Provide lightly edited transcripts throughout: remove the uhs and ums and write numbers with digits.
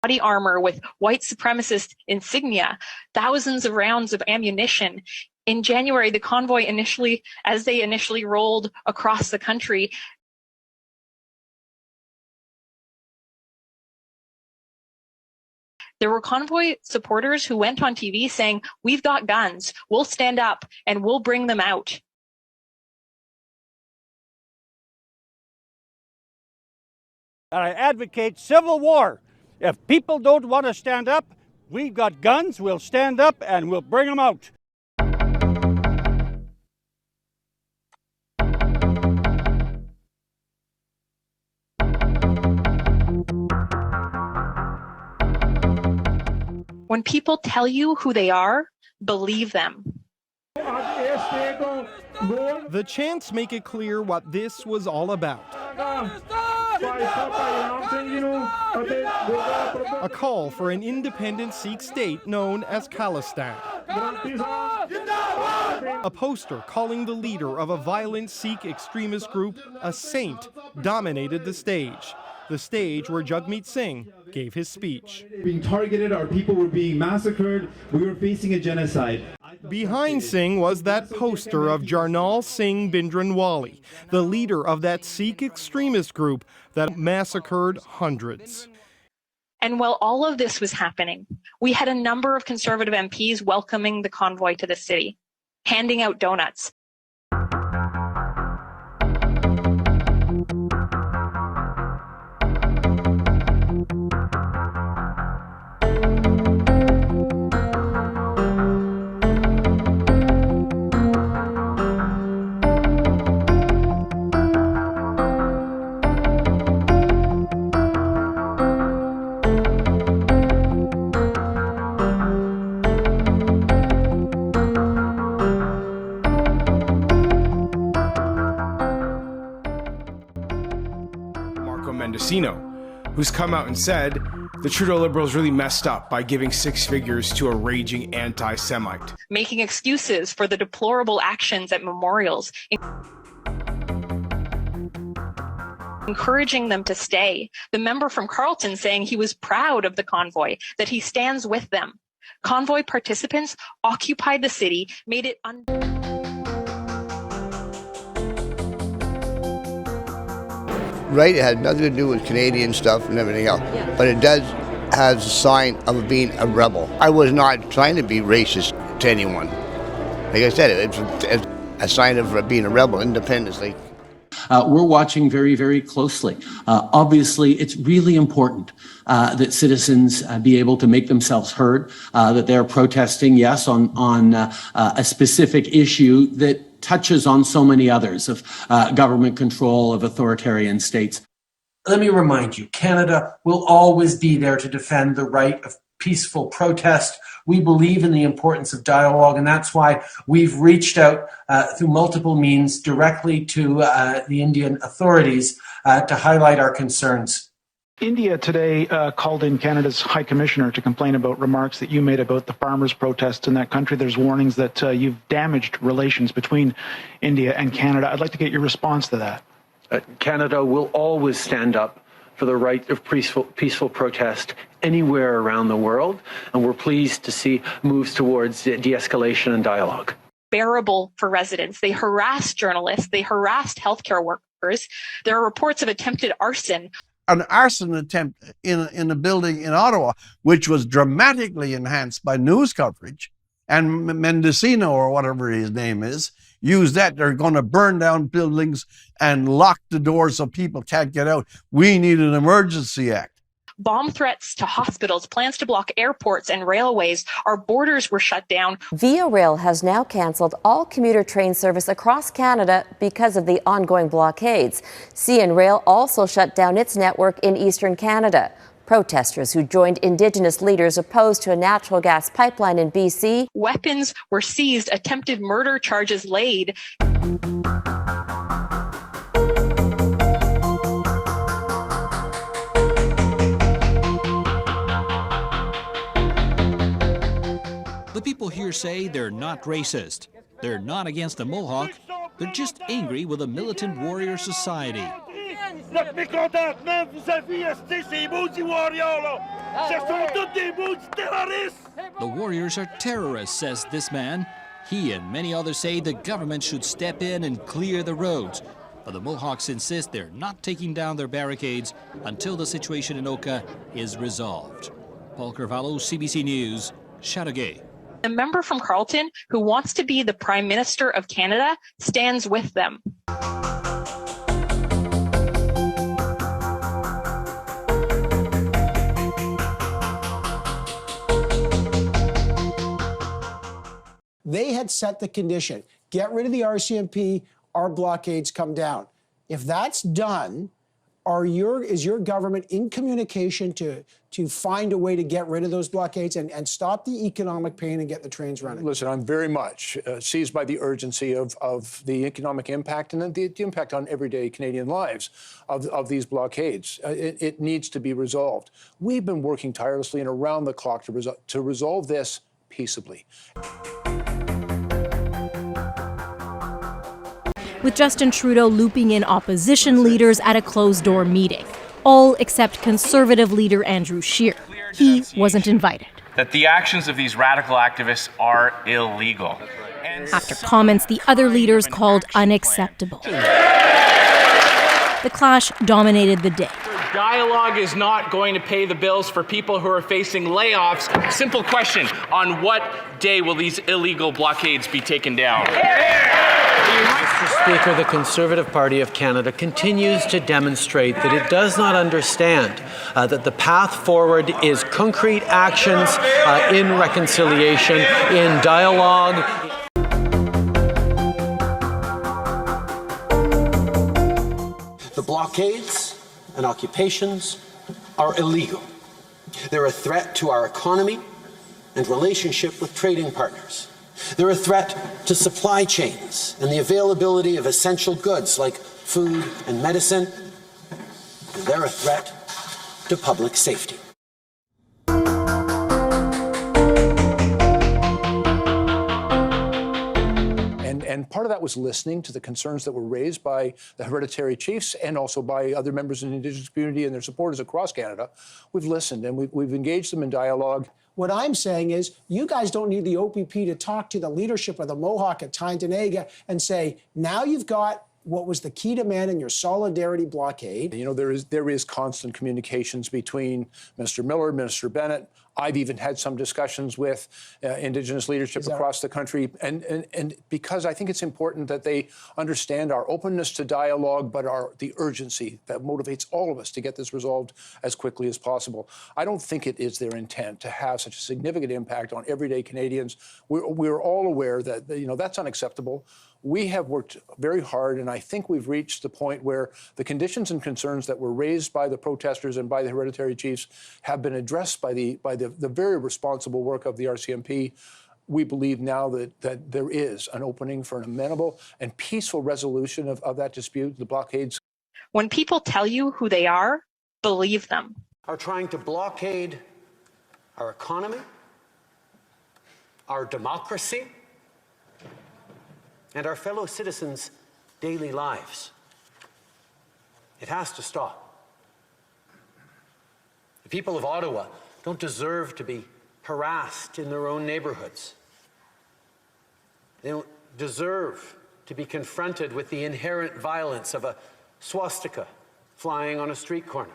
body armor with white supremacist insignia, thousands of rounds of ammunition. In January, the convoy initially rolled across the country, there were convoy supporters who went on TV saying, "We've got guns, we'll stand up and we'll bring them out." And I advocate civil war. If people don't want to stand up, we've got guns, we'll stand up and we'll bring them out. When people tell you who they are, believe them. The chants make it clear what this was all about. A call for an independent Sikh state known as Khalistan. A poster calling the leader of a violent Sikh extremist group a saint dominated the stage where Jagmeet Singh gave his speech. Being targeted, our people were being massacred, we were facing a genocide. Behind Singh was that poster of Jarnail Singh Bhindranwale, the leader of that Sikh extremist group that massacred hundreds. And while all of this was happening, we had a number of Conservative MPs welcoming the convoy to the city, handing out donuts. Who's come out and said the Trudeau Liberals really messed up by giving 6 figures to a raging anti-Semite. Making excuses for the deplorable actions at memorials, encouraging them to stay. The member from Carleton saying he was proud of the convoy, that he stands with them. Convoy participants occupied the city, made it Right, it had nothing to do with Canadian stuff and everything else, but it does has a sign of being a rebel. I was not trying to be racist to anyone. Like I said, it's a sign of being a rebel, independently. We're watching very, very closely. Obviously, it's really important that citizens be able to make themselves heard, that they're protesting, yes, on a specific issue that touches on so many others of government control, of authoritarian states. Let me remind you, Canada will always be there to defend the right of peaceful protest. We believe in the importance of dialogue, and that's why we've reached out through multiple means directly to the Indian authorities to highlight our concerns. India today called in Canada's High Commissioner to complain about remarks that you made about the farmers' protests in that country. There's warnings that you've damaged relations between India and Canada. I'd like to get your response to that. Canada will always stand up for the right of peaceful protest anywhere around the world, and we're pleased to see moves towards de-escalation and dialogue. Bearable for residents. They harassed journalists. They harassed healthcare workers. There are reports of attempted arson. An arson attempt in a building in Ottawa, which was dramatically enhanced by news coverage, and Mendocino, or whatever his name is, used that. They're going to burn down buildings and lock the doors so people can't get out. We need an emergency act. Bomb threats to hospitals, plans to block airports and railways. Our borders were shut down. Via Rail has now cancelled all commuter train service across Canada because of the ongoing blockades. CN Rail also shut down its network in eastern Canada. Protesters who joined Indigenous leaders opposed to a natural gas pipeline in BC. Weapons were seized, attempted murder charges laid. The people here say they're not racist. They're not against the Mohawk. They're just angry with a militant warrior society. The warriors are terrorists, says this man. He and many others say the government should step in and clear the roads. But the Mohawks insist they're not taking down their barricades until the situation in Oka is resolved. Paul Carvalho, CBC News, Chateauguay. A member from Carleton who wants to be the Prime Minister of Canada stands with them. They had set the condition, get rid of the RCMP, our blockades come down. If that's done, is your government in communication to find a way to get rid of those blockades and stop the economic pain and get the trains running? Listen, I'm very much seized by the urgency of the economic impact and the impact on everyday Canadian lives of these blockades. It needs to be resolved. We've been working tirelessly and around the clock to resolve this peaceably. With Justin Trudeau looping in opposition leaders at a closed-door meeting, all except Conservative leader Andrew Scheer. He wasn't invited. That the actions of these radical activists are illegal. After comments the other leaders called unacceptable. The clash dominated the day. Dialogue is not going to pay the bills for people who are facing layoffs. Simple question, on what day will these illegal blockades be taken down? Mr. Speaker, the Conservative Party of Canada continues to demonstrate that it does not understand that the path forward is concrete actions in reconciliation, in dialogue. The blockades and occupations are illegal. They're a threat to our economy and relationship with trading partners. They're a threat to supply chains and the availability of essential goods like food and medicine. And they're a threat to public safety. And part of that was listening to the concerns that were raised by the hereditary chiefs and also by other members of the Indigenous community and their supporters across Canada. We've listened and we've engaged them in dialogue. What I'm saying is you guys don't need the OPP to talk to the leadership of the Mohawk at Tyendinaga and say, now you've got what was the key demand in your solidarity blockade. You know, there is constant communications between Minister Miller, Minister Bennett. I've even had some discussions with Indigenous leadership across the country. And because I think it's important that they understand our openness to dialogue, but the urgency that motivates all of us to get this resolved as quickly as possible. I don't think it is their intent to have such a significant impact on everyday Canadians. We're all aware that, you know, that's unacceptable. We have worked very hard, and I think we've reached the point where the conditions and concerns that were raised by the protesters and by the hereditary chiefs have been addressed by the very responsible work of the RCMP. We believe now that there is an opening for an amenable and peaceful resolution of that dispute, the blockades. When people tell you who they are, believe them. Are trying to blockade our economy, our democracy, and our fellow citizens' daily lives. It has to stop. The people of Ottawa don't deserve to be harassed in their own neighborhoods. They don't deserve to be confronted with the inherent violence of a swastika flying on a street corner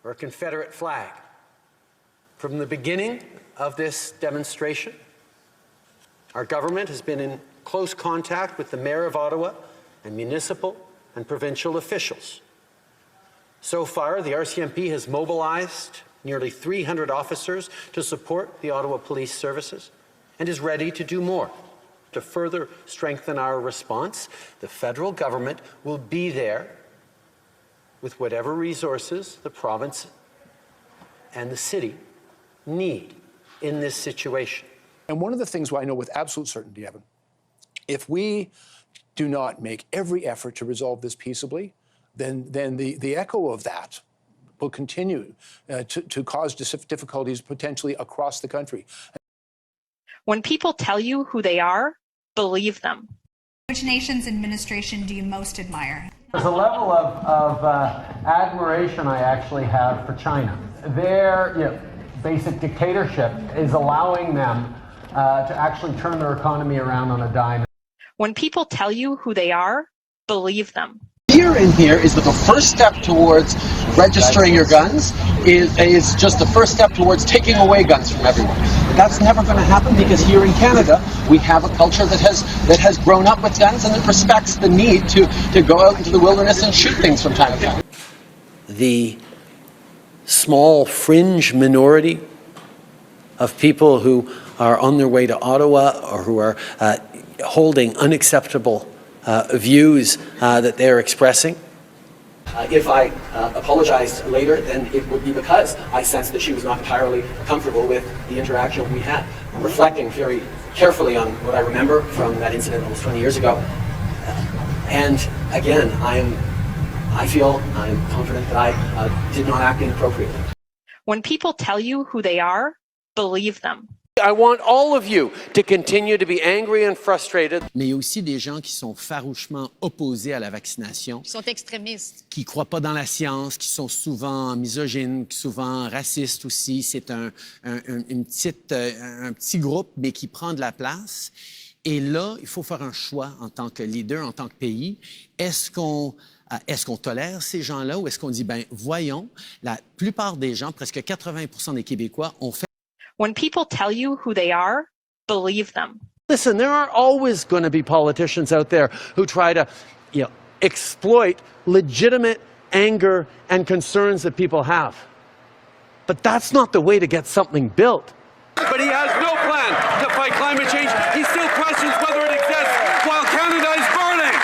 or a Confederate flag. From the beginning of this demonstration, our government has been in close contact with the Mayor of Ottawa and municipal and provincial officials. So far, the RCMP has mobilized nearly 300 officers to support the Ottawa Police Services and is ready to do more. To further strengthen our response, the federal government will be there with whatever resources the province and the city need in this situation. And one of the things I know with absolute certainty, Evan, if we do not make every effort to resolve this peaceably, then the echo of that will continue to cause difficulties potentially across the country. When people tell you who they are, believe them. Which nation's administration do you most admire? There's a level of admiration I actually have for China. their basic dictatorship is allowing them to actually turn their economy around on a dime. When people tell you who they are, believe them. Fear in here is that the first step towards registering your guns is just the first step towards taking away guns from everyone. That's never going to happen because here in Canada we have a culture that has grown up with guns and that respects the need to go out into the wilderness and shoot things from time to time. The small fringe minority of people who are on their way to Ottawa or who are holding unacceptable views that they're expressing. If I apologized later, then it would be because I sensed that she was not entirely comfortable with the interaction we had. I'm reflecting very carefully on what I remember from that incident almost 20 years ago. And again, I feel I'm confident that I did not act inappropriately. When people tell you who they are, believe them. I want all of you to continue to be angry and frustrated. Mais il y a aussi des gens qui sont farouchement opposés à la vaccination. Qui sont extrémistes. Qui croient pas dans la science, qui sont souvent misogynes, souvent racistes aussi. C'est un petit groupe, mais qui prend de la place. Et là, il faut faire un choix en tant que leader, en tant que pays. Est-ce qu'on tolère ces gens-là ou est-ce qu'on dit, ben voyons, la plupart des gens, presque 80% des Québécois, ont fait. When people tell you who they are, believe them. Listen, there are always going to be politicians out there who try to, exploit legitimate anger and concerns that people have. But that's not the way to get something built. But he has no plan to fight climate change. He still questions whether it exists while Canada is burning.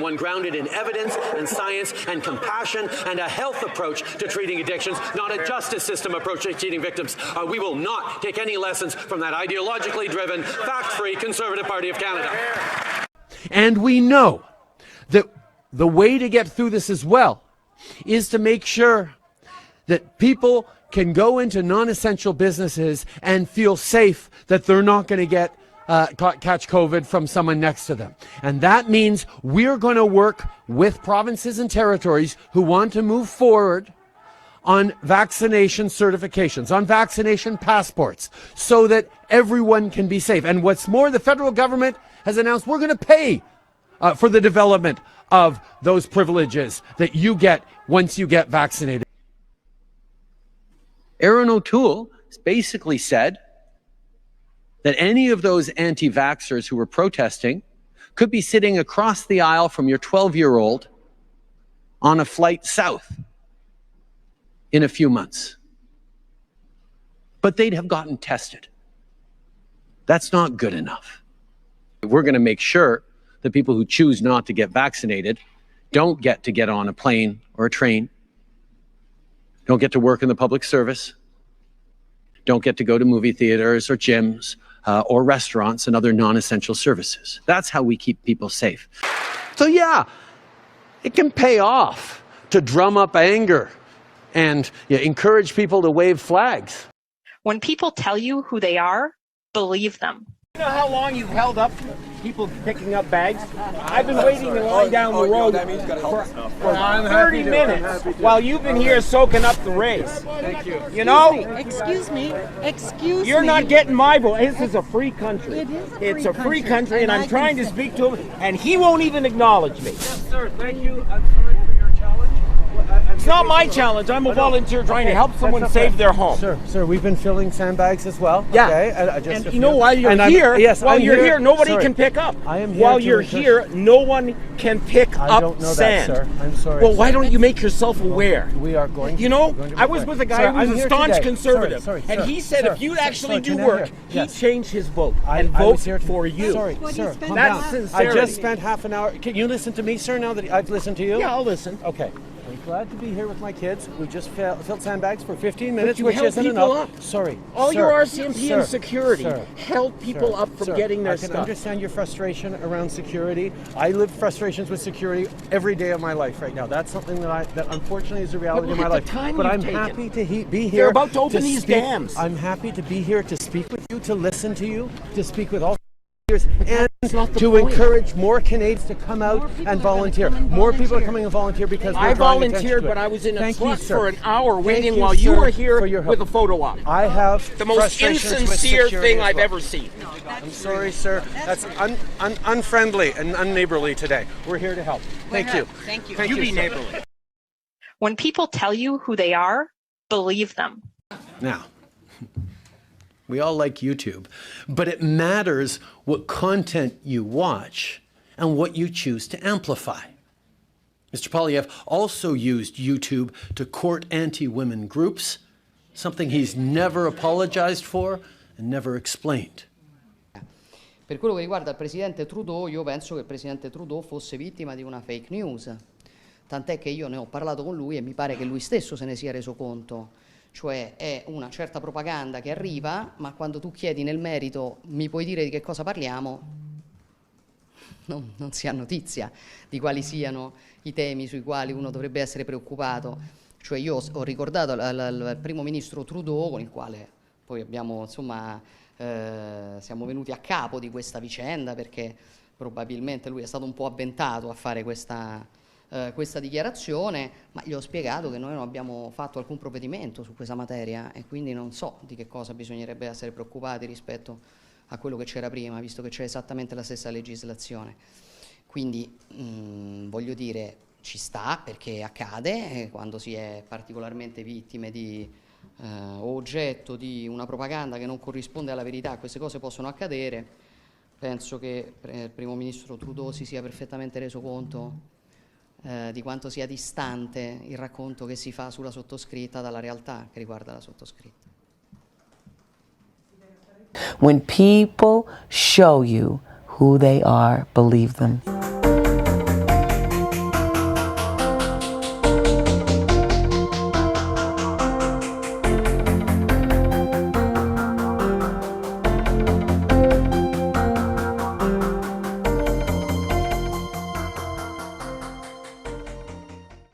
One grounded in evidence and science and compassion and a health approach to treating addictions, not a justice system approach to treating victims. We will not take any lessons from that ideologically driven, fact-free Conservative Party of Canada. And we know that the way to get through this as well is to make sure that people can go into non-essential businesses and feel safe that they're not going to get catch COVID from someone next to them. And that means we're going to work with provinces and territories who want to move forward on vaccination certifications, on vaccination passports, so that everyone can be safe. And what's more, the federal government has announced we're going to pay for the development of those privileges that you get once you get vaccinated. Erin O'Toole basically said that any of those anti-vaxxers who were protesting could be sitting across the aisle from your 12-year-old on a flight south in a few months. But they'd have gotten tested. That's not good enough. We're going to make sure that people who choose not to get vaccinated don't get on a plane or a train, don't get to work in the public service, don't get to go to movie theaters or gyms, or restaurants and other non-essential services. That's how we keep people safe. So yeah, it can pay off to drum up anger and encourage people to wave flags. When people tell you who they are, believe them. You know how long you've held up people picking up bags? I've been waiting in line down the road for 30 minutes while you've been here soaking up the race. Thank you. You know? Excuse me. You're not getting my vote. This is a free country. It is It's a free country, and I'm trying to speak to him, and he won't even acknowledge me. Yes, sir. Thank you. I'm sorry for your challenge. It's not my challenge. I'm a volunteer trying to help someone save their home. Sir, we've been filling sandbags as well. Yeah. Okay. And you know, while you're here, nobody can pick up. I am here. While you're here, no one can pick I up don't know sand. that, sir. I'm sorry. Well, why don't you make yourself aware? We are going to. You know, I was with a guy who was a staunch conservative, Sorry, and he said if you'd actually do can I work, hear? he'd change his vote and I vote was here for you. Sorry, sir. Calm That's down. sincerity. I just spent half an hour. Can you listen to me, sir, now that I've listened to you? Yeah, I'll listen. Okay. I'm glad to be here with my kids. We just filled sandbags for 15 minutes, you which help isn't people enough. up. Sorry. All sir, your RCMP sir, and security sir, help people up from sir, getting their I can stuff. understand your frustration around security. I live frustrations with security every day of my life right now. That's something that unfortunately is a reality of my life. But I'm happy to be here. They're about to open these speak. dams. I'm happy to be here to speak with you, to listen to you, to speak with all ears, and to encourage more Canadians to come out and volunteer. More people are coming and volunteer because I volunteered, but I was in a truck for an hour waiting while you were here with a photo op. I have the most insincere thing I've ever seen. I'm sorry, sir. That's unfriendly and unneighborly today. We're here to help. Thank you. Thank you. Thank You you, be sir. neighborly. When people tell you who they are, believe them. Now, we all like YouTube, but it matters what content you watch and what you choose to amplify. Mr. Poilievre also used YouTube to court anti-women groups, something he's never apologized for and never explained. Per quello che riguarda il Presidente Trudeau, io penso che il Presidente Trudeau fosse vittima di una fake news, tant'è che io ne ho parlato con lui e mi pare che lui stesso se ne sia reso conto. Cioè è una certa propaganda che arriva, ma quando tu chiedi nel merito mi puoi dire di che cosa parliamo, non si ha notizia di quali siano i temi sui quali uno dovrebbe essere preoccupato. Cioè io ho ricordato al primo ministro Trudeau, con il quale poi abbiamo, insomma, siamo venuti a capo di questa vicenda, perché probabilmente lui è stato un po' avventato a fare questa dichiarazione, ma gli ho spiegato che noi non abbiamo fatto alcun provvedimento su questa materia e quindi non so di che cosa bisognerebbe essere preoccupati rispetto a quello che c'era prima, visto che c'è esattamente la stessa legislazione. Quindi voglio dire, ci sta, perché accade quando si è particolarmente vittime di o oggetto di una propaganda che non corrisponde alla verità. Queste cose possono accadere. Penso che il primo ministro Trudeau si sia perfettamente reso conto di quanto sia distante il racconto che si fa sulla sottoscritta dalla realtà che riguarda la sottoscritta. When people show you who they are, believe them.